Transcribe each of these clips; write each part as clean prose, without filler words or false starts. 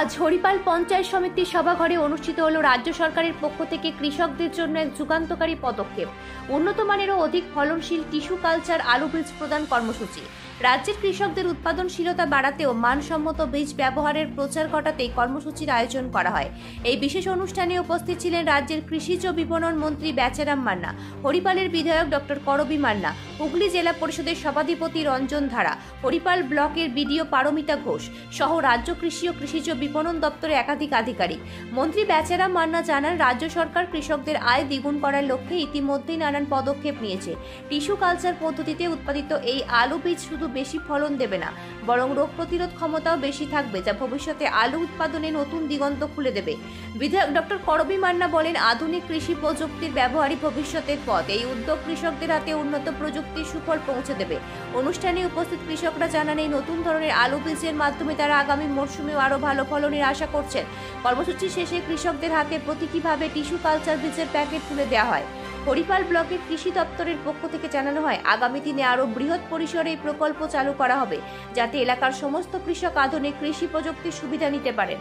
আজ হরিপাল পঞ্চায়েত সমিতির সভাঘরে অনুষ্ঠিত হল রাজ্য সরকারের পক্ষ থেকে কৃষকদের জন্য এক যুগান্তকারী পদক্ষেপ উন্নত মানের ও অধিক ফলনশীল টিস্যু কালচার আলু বীজ প্রদান কর্মসূচি। রাজ্যের কৃষকদের উৎপাদনশীলতা বাড়াতেও মানসম্মত বীজ ব্যবহারের প্রচার ঘটাতেই কর্মসূচির আয়োজন করা হয়। এই বিশেষ অনুষ্ঠানে উপস্থিত ছিলেন রাজ্যের কৃষিজ বিপণন মন্ত্রী বেচারাম মান্না, হরিপালের বিধায়ক ডক্টর করবী মান্না, হুগলি জেলা পরিষদের সভাধিপতি রঞ্জন ধারা, হরিপাল ব্লকের বিডিও পারমিতা ঘোষ সহ রাজ্য কৃষি ও কৃষিজ বিপণন দপ্তরের একাধিক আধিকারিক। মন্ত্রী বেচারাম মান্না জানান, রাজ্য সরকার কৃষকদের আয় দ্বিগুণ করার লক্ষ্যে ইতিমধ্যেই নানান পদক্ষেপ নিয়েছে। টিস্যু কালচার পদ্ধতিতে উৎপাদিত এই আলু বীজ শুধু বেশি ফলন দেবে না, বরং রোগ প্রতিরোধ ক্ষমতাও বেশি থাকবে, যা ভবিষ্যতে আলু উৎপাদনে নতুন দিগন্ত খুলে দেবে। বিধায়ক ডক্টর করবী মান্না বলেন, আধুনিক কৃষি প্রযুক্তির ব্যবহারই ভবিষ্যতের পথ। এই উদ্যোগ কৃষকদের হাতে উন্নত প্রযুক্তির সুফল পৌঁছে দেবে। অনুষ্ঠানে উপস্থিত কৃষকরা জানান, এই নতুন ধরনের আলু বীজের মাধ্যমে তারা আগামী মরশুমেও আরও ভালো ফলনের আশা করছেন। কর্মসূচি শেষে কৃষকদের হাতে প্রতীকীভাবে টিস্যু কালচার বীজের প্যাকেট তুলে দেওয়া হয়। হরিপাল ব্লকের কৃষি দপ্তরের পক্ষ থেকে জানানো হয়, আগামী দিনে আরও বৃহৎ পরিসরে এই প্রকল্প চালু করা হবে, যাতে এলাকার সমস্ত কৃষক আধুনিক কৃষি প্রযুক্তির সুবিধা নিতে পারেন।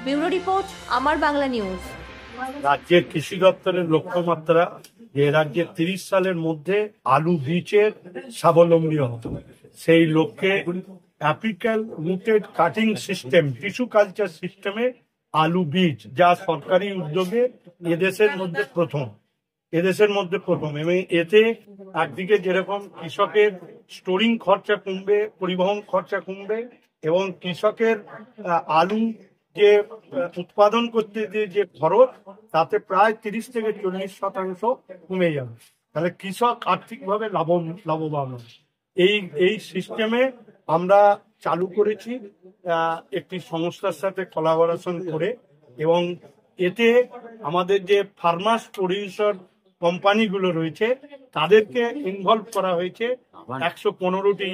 ব্যুরো রিপোর্ট, আমার বাংলা নিউজ। রাজ্যের কৃষি দপ্তরের লক্ষ্যমাত্রা যে রাজ্যের 30 সালের মধ্যে আলু বীজের স্বাবলম্বী হতে, সেই লক্ষ্যে apical rooted cutting system tissue culture সিস্টেমে আলু বীজ, যা সরকারি উদ্যোগে এদেশের মধ্যে প্রথম এবং এতে একদিকে যেরকম কৃষকের স্টোরিং খরচা কমবে, পরিবহন খরচা কমবে এবং কৃষকের আলু যে উৎপাদন করতে যে খরচ, তাতে প্রায় 30 থেকে 40% কমে যাবে। তাহলে কৃষক আর্থিকভাবে লাভবান হবে। এই সিস্টেমে আমরা চালু করেছি একটি সংস্থার সাথে কোলাবোরেশন করে, এবং এতে আমাদের যে ফার্মার্স প্রডিউসার কোম্পানিগুলো রয়েছে তাদেরকে ইনভলভ করা হয়েছে, 115টি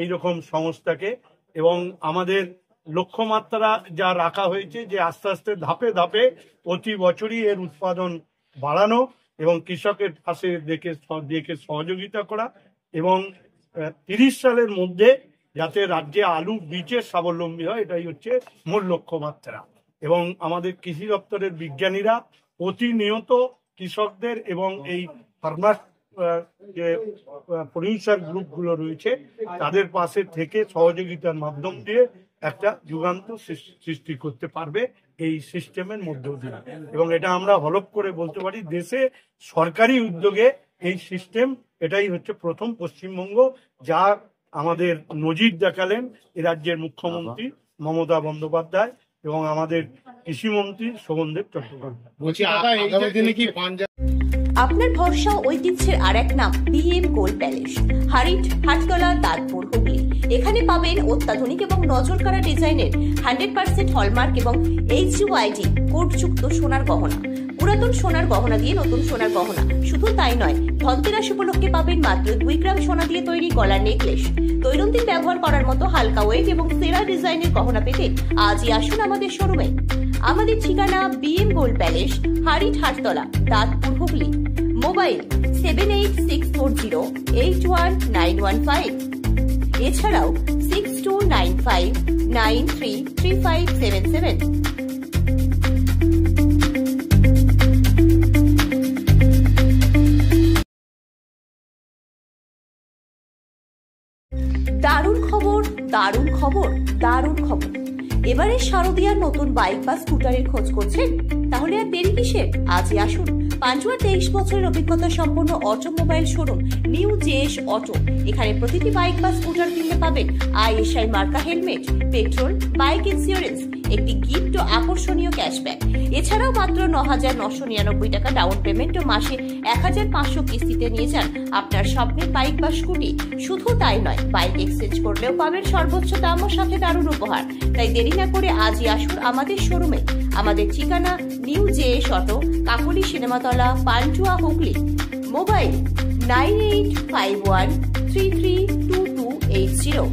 এইরকম সংস্থাকে। এবং আমাদের লক্ষ্যমাত্রা যা রাখা হয়েছে যে আস্তে আস্তে ধাপে ধাপে প্রতি বছরই এর উৎপাদন বাড়ানো এবং কৃষকের পাশে দেখে সহযোগিতা করা, এবং 30 সালের মধ্যে যাতে রাজ্যে আলু বীজের স্বাবলম্বী হয়, এটাই হচ্ছে মূল লক্ষ্যমাত্রা। এবং আমাদের কৃষি দপ্তরের বিজ্ঞানীরা প্রতিনিয়ত কৃষকদের এবং এই ফার্মার যে প্রডিউসার গ্রুপগুলো রয়েছে তাদের পাশে থেকে সহযোগিতার মাধ্যম দিয়ে একটা যুগান্ত সৃষ্টি করতে পারবে এই সিস্টেমের মধ্য দিয়ে। এবং এটা আমরা হলফ করে বলতে পারি, দেশে সরকারি উদ্যোগে এই সিস্টেম এটাই হচ্ছে প্রথম পশ্চিমবঙ্গ, যা আমাদের নজির দেখালেন এ রাজ্যের মুখ্যমন্ত্রী মমতা বন্দ্যোপাধ্যায় এবং আমাদের কৃষিমন্ত্রী শোভনদেব চট্টোপাধ্যায়। আপনার ভরসা ঐতিহ্যের আর এক নাম BM gold palace, হারিট, Hattala, Dantpur, Hooghly. এখানে পাবেন অত্যাধুনিক এবং নজরকাড়া ডিজাইনের 100% হলমার্ক এবং HUID কোডযুক্ত সোনার গহনা। পুরাতন সোনার গহনা দিয়ে নতুন সোনার গহনা। শুধু তাই নয়, ধনতেরাস উপলক্ষে পাবেন মাত্র 2 গ্রাম সোনা দিয়ে তৈরি গলার নেকলেস। দৈনন্দিন ব্যবহার করার মতো হালকা ওয়েট এবং সেরা ডিজাইনের গহনা পেতে আজই আসুন আমাদের শোরুমে। আমাদের ঠিকানা BM gold palace, হারিট, Hattala, Dantpur, Hooghly. Mobile 7864081915, এছাড়াও 6295933577। দারুণ খবর, দারুণ খবর, দারুণ খবর! এবারে শারদিয়ার নতুন বাইক বা স্কুটারের খোঁজ করছেন? তাহলে আর দেরি কিসের? আজই আসুন পাঞ্চুয়ার 23 বছরের অভিজ্ঞতা সম্পন্ন automobile showroom new JS auto. এখানে প্রতিটি বাইক বা স্কুটার কিনতে পাবেন ISI মার্কা হেলমেট, পেট্রোল, বাইক ইন্স্যুরেন্স, একটি গিফট ও আকর্ষণীয় ক্যাশব্যাক। এছাড়াও মাত্র 9,999 টাকা ডাউন পেমেন্ট ও মাসে 1,500 কিস্তিতে নিয়ে যান আপনার স্বপ্নের বাইক বা স্কুটি। শুধু তাই নয়, বাইক এক্সচেঞ্জ করলেও পাবেন সর্বোচ্চ দাম ও সাথে দারুণ উপহার। তাই দেরি না করে আজই আসুন আমাদের শোরুমে। আমাদের ঠিকানা নিউ জেএস অটো, কাকলি সিনেমাতলা, পান্টুয়া, হুগলি। মোবাইল 9851332280।